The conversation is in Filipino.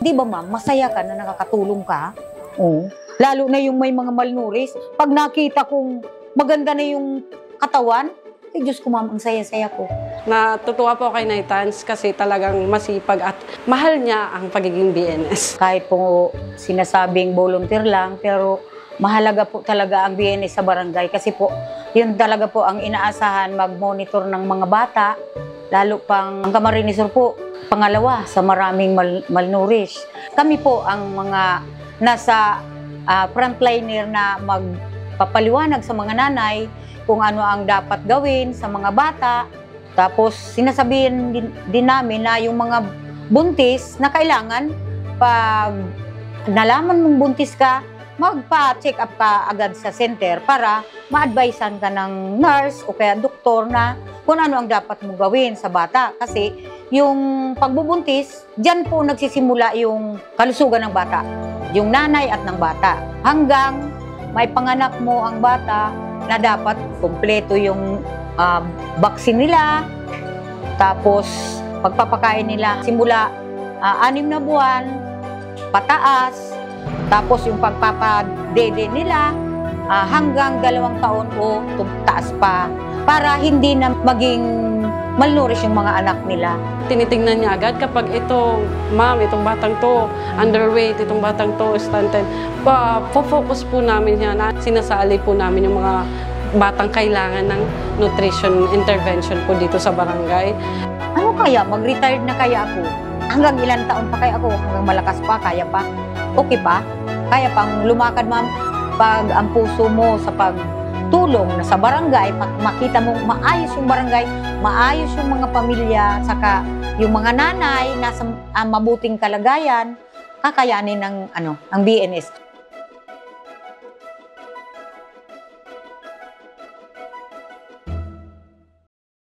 Di ba ma'am, masaya ka na nakakatulong ka? Oo. Lalo na yung may mga malnourished. Pag nakita kong maganda na yung katawan, Diyos ko ma'am, ang saya-saya ko. Natutuwa po kay Naitans kasi talagang masipag at mahal niya ang pagiging BNS. Kahit po sinasabing volunteer lang, pero mahalaga po talaga ang BNS sa barangay kasi po, yun talaga po ang inaasahan mag-monitor ng mga bata, lalo pang ang Camarines Sur po, pangalawa sa maraming malnourished. Kami po ang mga nasa frontliner na magpapaliwanag sa mga nanay kung ano ang dapat gawin sa mga bata. Tapos sinasabihin din namin na yung mga buntis na kailangan pag nalaman mong buntis ka, magpa-check up ka agad sa center para ma-advisean ka ng nurse o kaya doktor na kung ano ang dapat mong gawin sa bata. Kasi yung pagbubuntis, dyan po nagsisimula yung kalusugan ng bata, yung nanay at ng bata. Hanggang may panganak mo ang bata na dapat kumpleto yung vaccine nila, tapos pagpapakain nila simula 6 na buwan, pataas, tapos yung pagpapadede nila hanggang 2 taon o taas pa para hindi na maging malnourished yung mga anak nila. Tinitingnan niya agad kapag itong batang to, underweight, itong batang to, stunted. Po-focus po namin yan na sinasali po namin yung mga batang kailangan ng nutrition intervention po dito sa barangay. Ano kaya? Mag-retired na kaya ako? Hanggang ilang taon pa kaya ako? Hanggang malakas pa? Kaya pa? Okay pa? Kaya pang lumakad ma'am pag ang puso mo sa pagtulong na sa barangay, pag makita mo maayos yung barangay, maayos yung mga pamilya, saka yung mga nanay nasa mabuting kalagayan, kakayanin ng ang BNS.